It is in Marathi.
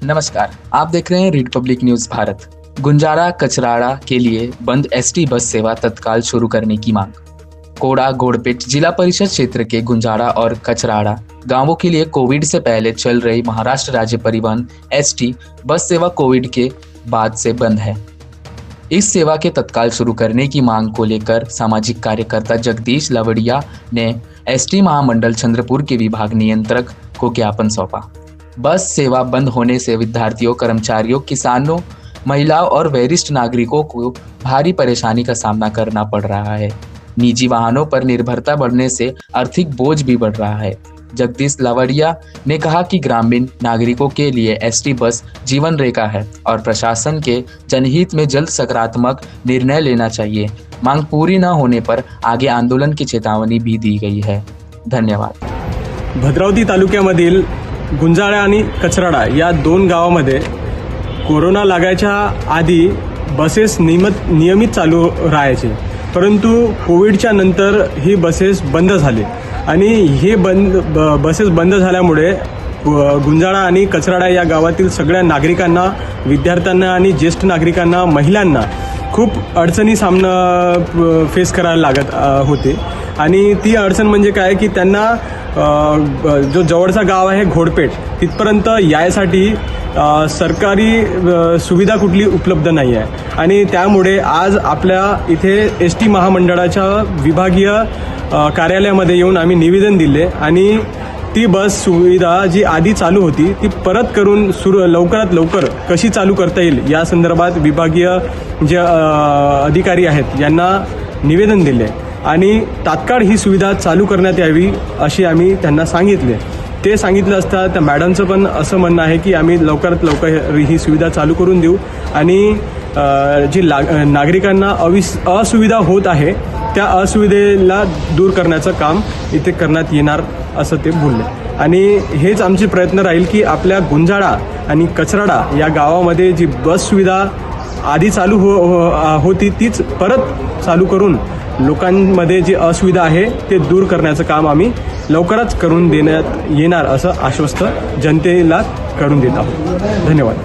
नमस्कार, आप देख रहे हैं रीड पब्लिक न्यूज भारत। गुंजारा कचराड़ा के लिए बंद एसटी बस सेवा तत्काल शुरू करने की मांग। कोड़ा गोड़पेट जिला परिषद क्षेत्र के गुंजारा और कचराड़ा गांवों के लिए कोविड से पहले चल रही महाराष्ट्र राज्य परिवहन एसटी बस सेवा कोविड के बाद से बंद है। इस सेवा के तत्काल शुरू करने की मांग को लेकर सामाजिक कार्यकर्ता जगदीश लावड़िया ने एसटी महामंडल चंद्रपुर के विभाग नियंत्रक को ज्ञापन सौंपा। बस सेवा बंद होने से विद्यार्थियों, कर्मचारियों, किसानों, महिलाओं और वरिष्ठ नागरिकों को भारी परेशानी का सामना करना पड़ रहा है। निजी वाहनों पर निर्भरता बढ़ने से आर्थिक बोझ भी बढ़ रहा है। जगदीश लावड़िया ने कहा कि ग्रामीण नागरिकों के लिए एसटी बस जीवन रेखा है और प्रशासन के जनहित में जल्द सकारात्मक निर्णय लेना चाहिए। मांग पूरी न होने पर आगे आंदोलन की चेतावनी भी दी गई है। धन्यवाद। भद्रावती तालुक्यामधील गुंजाळा आणि कचराडा या दोन गावांमध्ये कोरोना लागायच्या आधी बसेस नियमित चालू राहायचे, परंतु कोविडच्या नंतर ही बसेस बंद झाली आणि हे बसेस बंद झाल्यामुळे गुंजाळा आणि कचराडा या गावातील सगळ्या नागरिकांना, विद्यार्थ्यांना आणि ज्येष्ठ नागरिकांना, महिलांना खूप अडचणी सामना फेस करायला लागत होते। आणि ती अडचण म्हणजे काय की त्यांना जो जवळचा गाव आहे घोडपेट तिथपर्यंत यायसाठी सरकारी सुविधा कुठली उपलब्ध नाही आहे आणि त्यामुळे आज आपल्या इथे एसटी महामंडळाच्या विभागीय कार्यालयामध्ये येऊन आम्ही निवेदन दिले आणि ती बस सुविधा जी आधी चालू होती ती परत करून लवकरात लवकर कशी चालू करता येईल या संदर्भात विभागीय जे अधिकारी आहेत यांना निवेदन दिले आणि तात्काळ ही सुविधा चालू करण्यात यावी अशी आम्ही त्यांना सांगितले। ते सांगितलं असता त्या मॅडमचं पण असं म्हणणं आहे की आम्ही लवकरात लवकर ही सुविधा चालू करून देऊ आणि जी नागरिकांना असुविधा होत आहे त्या असुविधेला दूर करण्याचं काम इथे करण्यात येणार असं ते बोलले। आणि हेच आमचे प्रयत्न राहील की आपल्या गुंजाळा आणि कचराडा या गावामध्ये जी बस सुविधा आधी चालू होती तीच परत चालू करून लोकांमध्ये जी असुविधा आहे ते दूर करण्याचं काम आम्ही लवकरच करून देण्यात येणार असं आश्वस्त जनतेला करून देत आहोत। धन्यवाद।